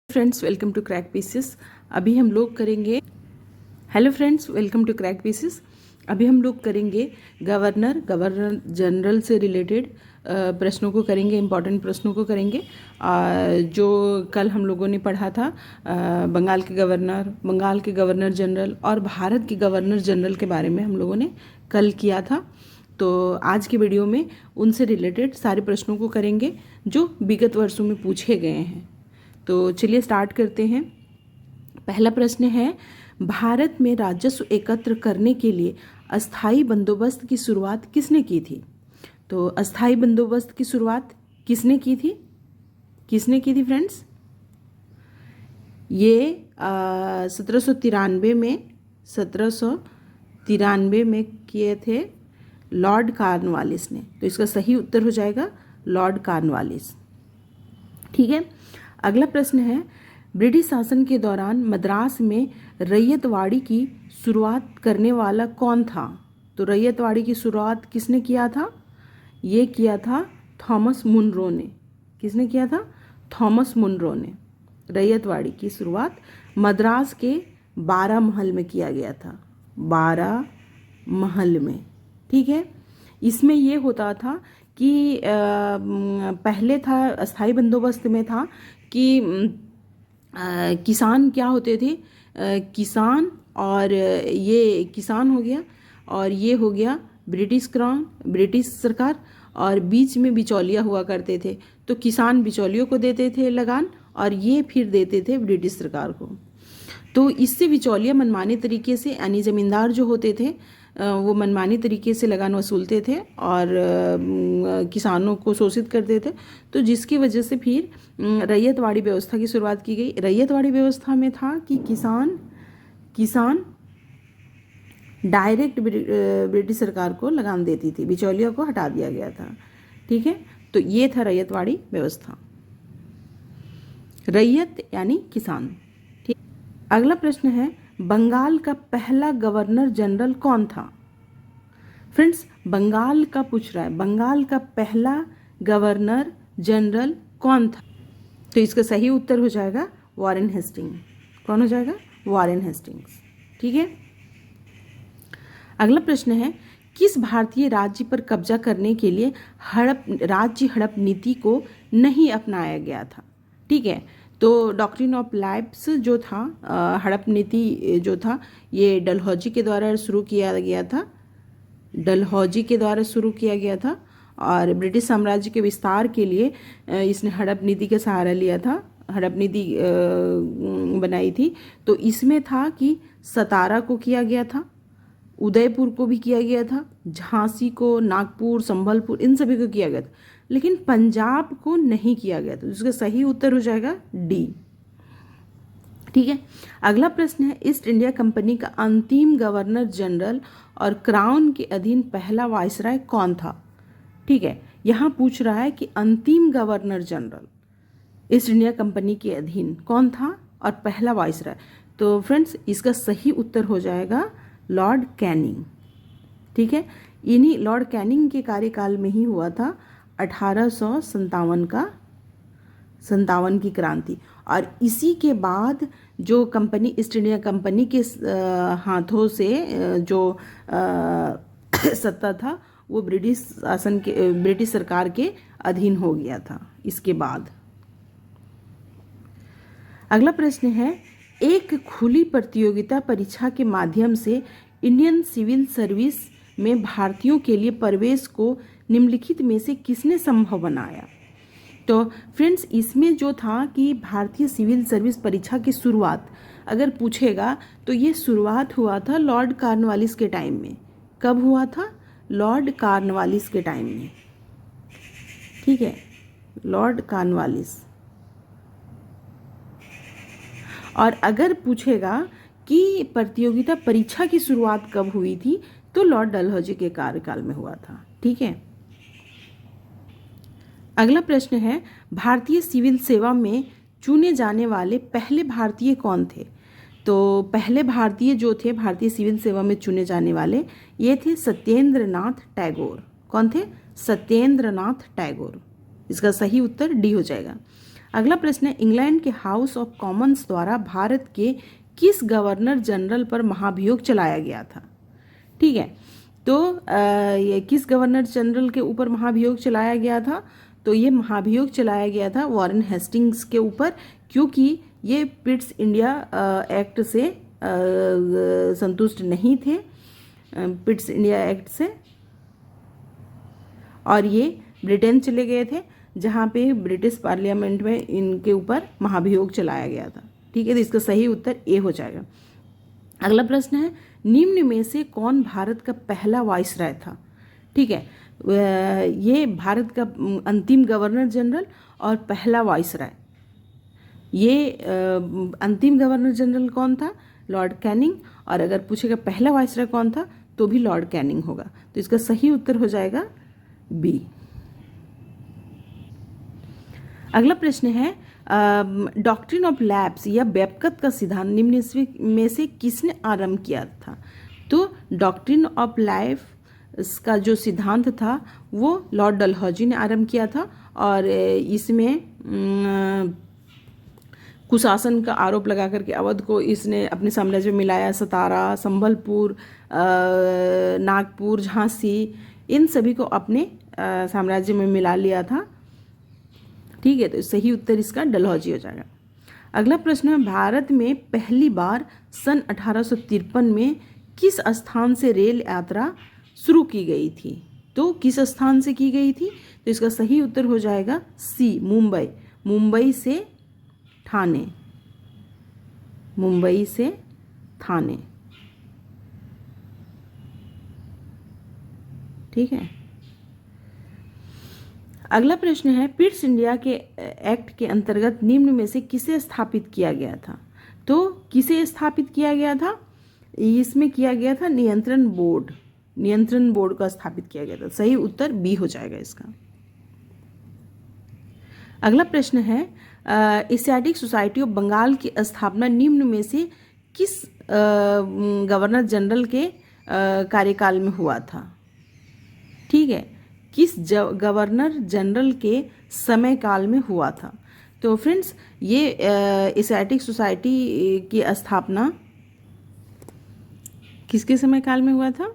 Friends welcome to crack pieces. अभी हम लोग करेंगे hello friends welcome to crack pieces. अभी हम लोग करेंगे गवर्नर जनरल से रिलेटेड प्रश्नों को करेंगे, इंपॉर्टेंट प्रश्नों को करेंगे। जो कल हम लोगों ने पढ़ा था बंगाल के गवर्नर जनरल और भारत के गवर्नर जनरल के बारे में हम लोगों ने कल किया था। तो आज की वीडियो में उनसे रिलेटेड सारे प्रश्नों को करेंगे जो विगत वर्षों में पूछे गए हैं। तो चलिए स्टार्ट करते हैं। पहला प्रश्न है, भारत में राजस्व एकत्र करने के लिए अस्थाई बंदोबस्त की शुरुआत किसने की थी? तो अस्थाई बंदोबस्त की शुरुआत किसने की थी? फ्रेंड्स? ये 1793 में किए थे लॉर्ड कॉर्नवालिस ने। तो इसका सही उत्तर हो जाएगा लॉर्ड कॉर्नवालिस। ठीक है। अगला प्रश्न है, ब्रिटिश शासन के दौरान मद्रास में रैयतवाड़ी की शुरुआत करने वाला कौन था? तो रैयतवाड़ी की शुरुआत किसने किया था? ये किया था थॉमस मुनरो ने। किसने किया था? थॉमस मुनरो ने। रैयतवाड़ी की शुरुआत मद्रास के 12 महल में किया गया था। 12 महल में। ठीक है। इसमें ये होता था कि पहले था अस्थाई बंदोबस्त में था कि किसान क्या होते थे, किसान, और ये किसान हो गया और ये हो गया ब्रिटिश क्राउन, ब्रिटिश सरकार, और बीच में बिचौलिया हुआ करते थे। तो किसान बिचौलियों को देते थे लगान और ये फिर देते थे ब्रिटिश सरकार को। तो इससे बिचौलिया मनमाने तरीके से, यानी ज़मींदार जो होते थे वो मनमानी तरीके से लगान वसूलते थे और किसानों को शोषित करते थे। तो जिसकी वजह से फिर रैयतवाड़ी व्यवस्था की शुरुआत की गई। रैयतवाड़ी व्यवस्था में था कि किसान डायरेक्ट ब्रिटिश सरकार को लगान देती थी, बिचौलिया को हटा दिया गया था। ठीक है। तो ये था रैयतवाड़ी व्यवस्था। रैयत यानी किसान। ठीक। अगला प्रश्न है, बंगाल का पहला गवर्नर जनरल कौन था? फ्रेंड्स, बंगाल का पूछ रहा है, बंगाल का पहला गवर्नर जनरल कौन था? तो इसका सही उत्तर हो जाएगा वॉरेन हेस्टिंग। कौन हो जाएगा? Warren Hastings. ठीक है। अगला प्रश्न है, किस भारतीय राज्य पर कब्जा करने के लिए राज्य हड़प नीति को नहीं अपनाया गया था? ठीक है। तो डॉक्ट्रिन ऑफ लैप्स जो था, हड़प नीति जो था, ये डलहौजी के द्वारा शुरू किया गया था। और ब्रिटिश साम्राज्य के विस्तार के लिए इसने हड़प नीति का सहारा लिया था, हड़प नीति बनाई थी। तो इसमें था कि सतारा को किया गया था, उदयपुर को भी किया गया था, झांसी को, नागपुर, संबलपुर, इन सभी को किया गया था, लेकिन पंजाब को नहीं किया गया था। तो इसका सही उत्तर हो जाएगा डी। ठीक है। अगला प्रश्न है, ईस्ट इंडिया कंपनी का अंतिम गवर्नर जनरल और क्राउन के अधीन पहला वायसराय कौन था? ठीक है। यहाँ पूछ रहा है कि अंतिम governor general east India company के अधीन कौन था और पहला वायसराय। तो फ्रेंड्स, इसका सही उत्तर हो जाएगा लॉर्ड कैनिंग। ठीक है। इन्हीं लॉर्ड कैनिंग के कार्यकाल में ही हुआ था 1857 की क्रांति। और इसी के बाद जो कंपनी, ईस्ट इंडिया कंपनी के हाथों से जो सत्ता था वो ब्रिटिश सरकार के अधीन हो गया था इसके बाद। अगला प्रश्न है, एक खुली प्रतियोगिता परीक्षा के माध्यम से इंडियन सिविल सर्विस में भारतीयों के लिए प्रवेश को निम्नलिखित में से किसने संभव बनाया? तो फ्रेंड्स, इसमें जो था कि भारतीय सिविल सर्विस परीक्षा की शुरुआत अगर पूछेगा तो ये शुरुआत हुआ था लॉर्ड कॉर्नवालिस के टाइम में। कब हुआ था? लॉर्ड कॉर्नवालिस के टाइम में। ठीक है, लॉर्ड कॉर्नवालिस। और अगर पूछेगा कि प्रतियोगिता परीक्षा की शुरुआत कब हुई थी तो लॉर्ड डलहौजी के कार्यकाल में हुआ था। ठीक है। अगला प्रश्न है, भारतीय सिविल सेवा में चुने जाने वाले पहले भारतीय कौन थे? तो पहले भारतीय जो थे भारतीय सिविल सेवा में चुने जाने वाले, ये थे सत्येंद्रनाथ टैगोर। कौन थे? सत्येंद्रनाथ टैगोर। इसका सही उत्तर डी हो जाएगा। अगला प्रश्न है, इंग्लैंड के हाउस ऑफ कॉमन्स द्वारा भारत के किस गवर्नर जनरल पर महाभियोग चलाया गया था? ठीक है, तो ये किस गवर्नर जनरल के ऊपर महाभियोग चलाया गया था? तो ये महाभियोग चलाया गया था वॉरेन हेस्टिंग्स के ऊपर, क्योंकि ये पिट्स इंडिया एक्ट से संतुष्ट नहीं थे, पिट्स इंडिया एक्ट से, और ये ब्रिटेन चले गए थे जहाँ पे ब्रिटिश पार्लियामेंट में इनके ऊपर महाभियोग चलाया गया था। ठीक है, तो इसका सही उत्तर ए हो जाएगा। अगला प्रश्न है, निम्न में से कौन भारत का पहला वाइसराय था? ठीक है, ये भारत का अंतिम गवर्नर जनरल और पहला वाइसराय, ये अंतिम गवर्नर जनरल कौन था? Lord Canning. और अगर पूछेगा पहला वाइसराय कौन था, तो भी लॉर्ड कैनिंग होगा। तो इसका सही उत्तर हो जाएगा बी। अगला प्रश्न है, डॉक्ट्रिन ऑफ लैप्स या बैबकत का सिद्धांत निम्न में से किसने आरंभ किया था? तो डॉक्ट्रिन ऑफ लाइफ का जो सिद्धांत था वो लॉर्ड डलहौजी ने आरंभ किया था, और इसमें कुशासन का आरोप लगा करके अवध को इसने अपने साम्राज्य में मिलाया। सतारा, संबलपुर, नागपुर, झांसी, इन सभी को अपने साम्राज्य में मिला लिया था। ठीक है, तो सही उत्तर इसका डलहौजी हो जाएगा। अगला प्रश्न है, भारत में पहली बार सन 1853 में किस स्थान से रेल यात्रा शुरू की गई थी? तो किस स्थान से की गई थी? तो इसका सही उत्तर हो जाएगा सी, मुंबई। मुंबई से ठाणे, मुंबई से ठाणे। ठीक है, अगला प्रश्न है, पिट्स इंडिया के एक्ट के अंतर्गत निम्न में से किसे स्थापित किया गया था? तो किसे स्थापित किया गया था? इसमें किया गया था नियंत्रण बोर्ड, नियंत्रण बोर्ड का स्थापित किया गया था। सही उत्तर बी हो जाएगा इसका। अगला प्रश्न है, एशियाटिक सोसाइटी ऑफ बंगाल की स्थापना निम्न में से किस गवर्नर जनरल के कार्यकाल में हुआ था? ठीक है, किस गवर्नर जनरल के समय काल में हुआ था? तो फ्रेंड्स, ये एशियाटिक सोसाइटी की स्थापना किसके समय काल में हुआ था?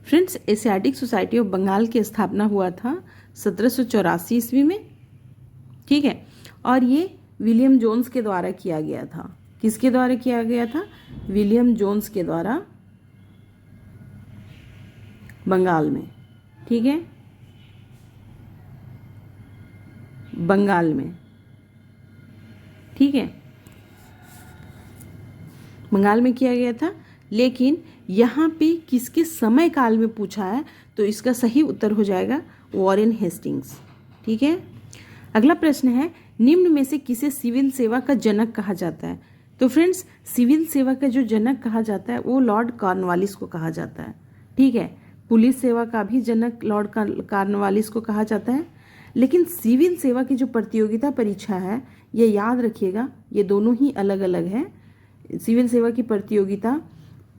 Friends, Asiatic Society of Bengal की स्थापना हुआ था 1784 ईस्वी में। ठीक है, और ये विलियम जोन्स के द्वारा किया गया था। किसके द्वारा किया गया था? विलियम जोन्स के द्वारा, बंगाल में। ठीक है, बंगाल में। ठीक है, बंगाल में किया गया था, लेकिन यहाँ पे किसके समय काल में पूछा है, तो इसका सही उत्तर हो जाएगा वॉरेन हेस्टिंग्स। ठीक है, अगला प्रश्न है, निम्न में से किसे सिविल सेवा का जनक कहा जाता है? तो फ्रेंड्स, सिविल सेवा का जो जनक कहा जाता है वो लॉर्ड कॉर्नवालिस को कहा जाता है। ठीक है, पुलिस सेवा का भी जनक लॉर्ड कॉर्नवालिस को कहा जाता है, लेकिन सिविल सेवा की जो प्रतियोगिता परीक्षा है, ये याद रखिएगा, ये दोनों ही अलग अलग है। सिविल सेवा की प्रतियोगिता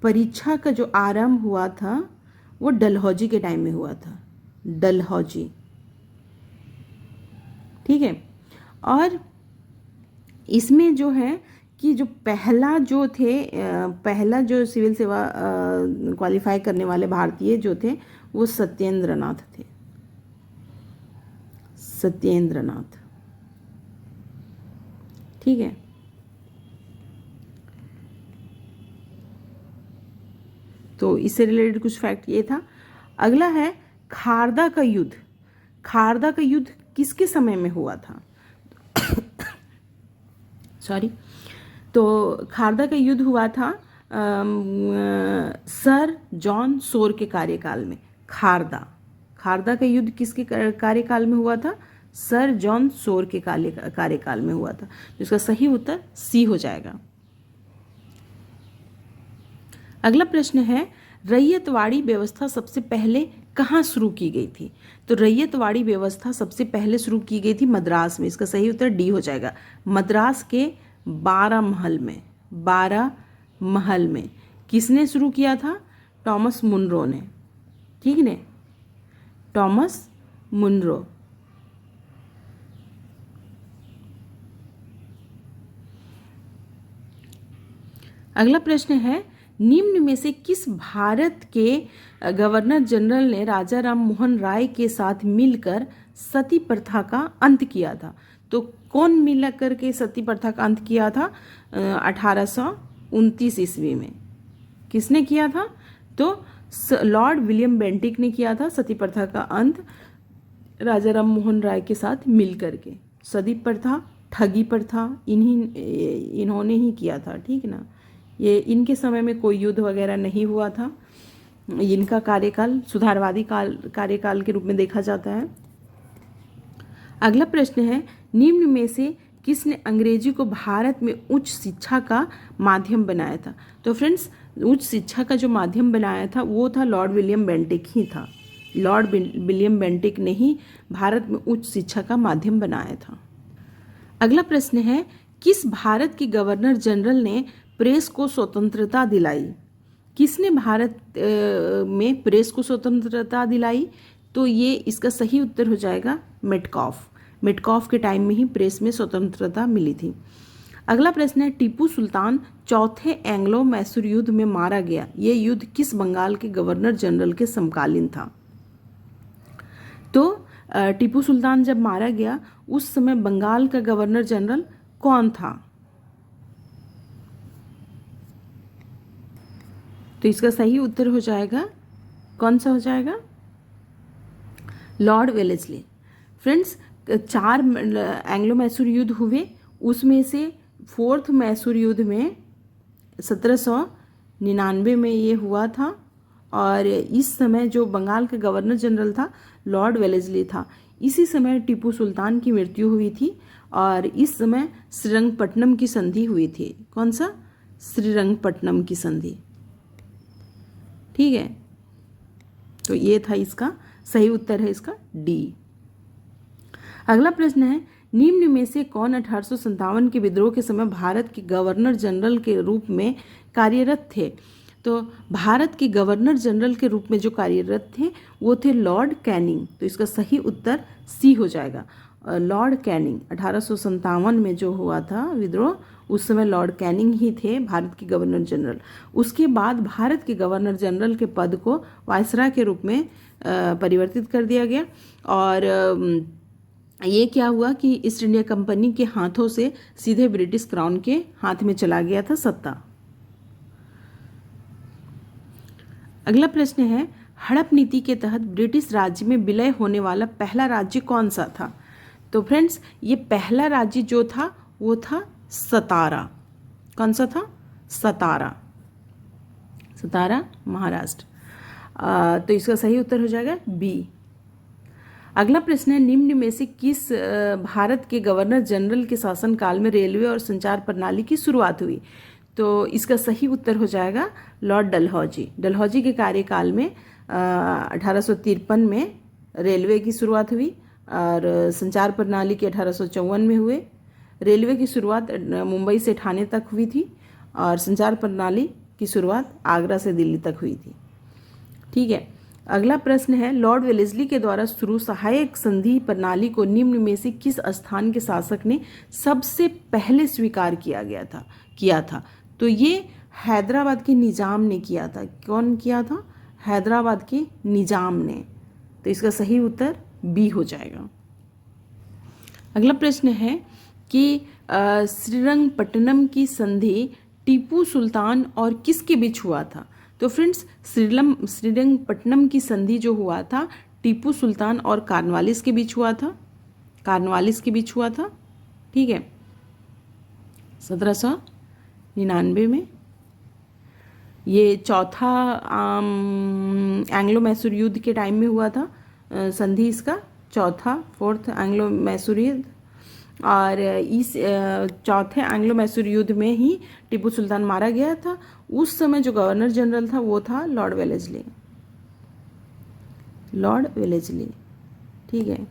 परीक्षा का जो आरंभ हुआ था वो डलहौजी के टाइम में हुआ था, डलहौजी। ठीक है, और इसमें जो है कि जो पहला जो सिविल सेवा क्वालिफाई करने वाले भारतीय जो थे वो सत्येंद्र नाथ थे, सत्येंद्र नाथ। ठीक है, तो इससे रिलेटेड कुछ फैक्ट ये था। अगला है, खारदा का युद्ध। खारदा का युद्ध किसके समय में हुआ था? सॉरी, तो खारदा का युद्ध हुआ था सर जॉन सोर के कार्यकाल में। खारदा का युद्ध किसके कार्यकाल में हुआ था? सर जॉन सोर के कार्यकाल में हुआ था। जिसका सही उत्तर सी हो जाएगा। अगला प्रश्न है, रैयतवाड़ी व्यवस्था सबसे पहले कहाँ शुरू की गई थी? तो रैयतवाड़ी व्यवस्था सबसे पहले शुरू की गई थी मद्रास में। इसका सही उत्तर डी हो जाएगा। मद्रास के 12 महल में, 12 महल में किसने शुरू किया था? टॉमस मुनरो ने। ठीक ने, टॉमस मुनरो। अगला प्रश्न है, निम्न में से किस भारत के गवर्नर जनरल ने राजा राम मोहन राय के साथ मिलकर सती प्रथा का अंत किया था? तो कौन मिल कर के सती प्रथा का अंत किया था? 1829 ईस्वी में किसने किया था? तो लॉर्ड विलियम बेंटिक ने किया था सती प्रथा का अंत राजा राम मोहन राय के साथ मिल करके। सती प्रथा, ठगी प्रथा इन्होंने ही किया था, ठीक ना। ये इनके समय में कोई युद्ध वगैरह नहीं हुआ था। इनका कार्यकाल सुधारवादी कार्यकाल के रूप में देखा जाता है। अगला प्रश्न है, निम्न में से किसने अंग्रेजी को भारत में उच्च शिक्षा का माध्यम बनाया था? तो फ्रेंड्स, उच्च शिक्षा का जो माध्यम बनाया था वो था लॉर्ड विलियम बेंटिक ही था। लॉर्ड विलियम बेंटिक ने ही भारत में उच्च शिक्षा का माध्यम बनाया था। अगला प्रश्न है, किस भारत के गवर्नर जनरल ने प्रेस को स्वतंत्रता दिलाई? किसने भारत में प्रेस को स्वतंत्रता दिलाई? तो ये इसका सही उत्तर हो जाएगा मेटकॉफ। मेटकॉफ के टाइम में ही प्रेस में स्वतंत्रता मिली थी। अगला प्रश्न है, टीपू सुल्तान चौथे एंग्लो मैसूर युद्ध में मारा गया। ये युद्ध किस बंगाल के गवर्नर जनरल के समकालीन था? तो टीपू सुल्तान जब मारा गया उस समय बंगाल का गवर्नर जनरल कौन था? तो इसका सही उत्तर हो जाएगा, कौन सा हो जाएगा? Lord Wellesley. Friends, 4 Anglo Mysore युद्ध हुए, उसमें से 4th मैसूर युद्ध में 1799 में ये हुआ था और इस समय जो बंगाल का गवर्नर जनरल था लॉर्ड वेलेस्ली था। इसी समय टीपू सुल्तान की मृत्यु हुई थी और इस समय श्रीरंगपट्टनम की संधि हुई थी। कौन सा? श्रीरंगपट्टनम की संधि, ठीक है। तो ये था इसका सही उत्तर है इसका डी। अगला प्रश्न है, निम्न में से कौन 1857 के विद्रोह के समय भारत के गवर्नर जनरल के रूप में कार्यरत थे? तो भारत के गवर्नर जनरल के रूप में जो कार्यरत थे वो थे लॉर्ड कैनिंग। तो इसका सही उत्तर सी हो जाएगा, लॉर्ड कैनिंग। 1857 में जो हुआ था विद्रोह, उस समय लॉर्ड कैनिंग ही थे भारत के गवर्नर जनरल। उसके बाद भारत के गवर्नर जनरल के पद को वायसराय के रूप में परिवर्तित कर दिया गया और ये क्या हुआ कि ईस्ट इंडिया कंपनी के हाथों से सीधे ब्रिटिश क्राउन के हाथ में चला गया था सत्ता। अगला प्रश्न है, हड़प नीति के तहत ब्रिटिश राज्य में विलय होने वाला पहला राज्य कौन सा था? तो फ्रेंड्स, ये पहला राज्य जो था वो था सतारा। कौन सा था? सतारा, सतारा महाराष्ट्र। तो इसका सही उत्तर हो जाएगा बी। अगला प्रश्न है, निम्न में से किस भारत के गवर्नर जनरल के शासनकाल में रेलवे और संचार प्रणाली की शुरुआत हुई? तो इसका सही उत्तर हो जाएगा लॉर्ड डलहौजी। डलहौजी के कार्यकाल में 1853 में रेलवे की शुरुआत हुई और संचार प्रणाली के 1854 में हुए। रेलवे की शुरुआत मुंबई से ठाणे तक हुई थी और संचार प्रणाली की शुरुआत आगरा से दिल्ली तक हुई थी, ठीक है। अगला प्रश्न है, लॉर्ड वेलेस्ली के द्वारा शुरू सहायक संधि प्रणाली को निम्न में से किस स्थान के शासक ने सबसे पहले स्वीकार किया था? तो ये हैदराबाद के निजाम ने किया था। कौन किया था? हैदराबाद के निजाम ने। तो इसका सही उत्तर बी हो जाएगा। अगला प्रश्न है कि श्रीरंगपट्टनम की संधि टीपू सुल्तान और किसके बीच हुआ था? तो फ्रेंड्स, श्रीरंगपट्टनम की संधि जो हुआ था टीपू सुल्तान और कॉर्नवालिस के बीच हुआ था। कॉर्नवालिस के बीच हुआ था, ठीक है, 1799 में। ये चौथा एंग्लो मैसूर युद्ध के टाइम में हुआ था संधि, इसका चौथा 4th एंग्लो मैसूर युद्ध। और इस चौथे एंग्लो मैसूर युद्ध में ही टीपू सुल्तान मारा गया था। उस समय जो गवर्नर जनरल था वो था लॉर्ड वेलेस्ली। लॉर्ड वेलेस्ली, ठीक है।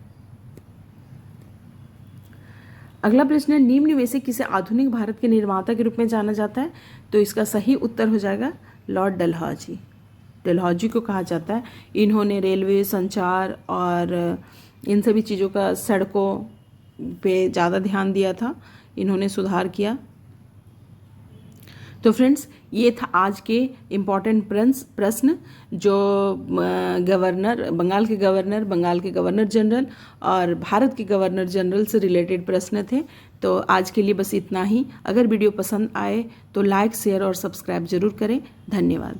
अगला प्रश्न है, निम्न में से किसे आधुनिक भारत के निर्माता के रूप में जाना जाता है? तो इसका सही उत्तर हो जाएगा लॉर्ड डलहौजी। डलहौजी को कहा जाता है, इन्होंने रेलवे, संचार और इन सभी चीज़ों का, सड़कों पे ज़्यादा ध्यान दिया था, इन्होंने सुधार किया। तो फ्रेंड्स, ये था आज के इम्पॉर्टेंट प्रश्न जो बंगाल के गवर्नर जनरल और भारत के गवर्नर जनरल से रिलेटेड प्रश्न थे। तो आज के लिए बस इतना ही। अगर वीडियो पसंद आए तो लाइक, शेयर और सब्सक्राइब जरूर करें। धन्यवाद।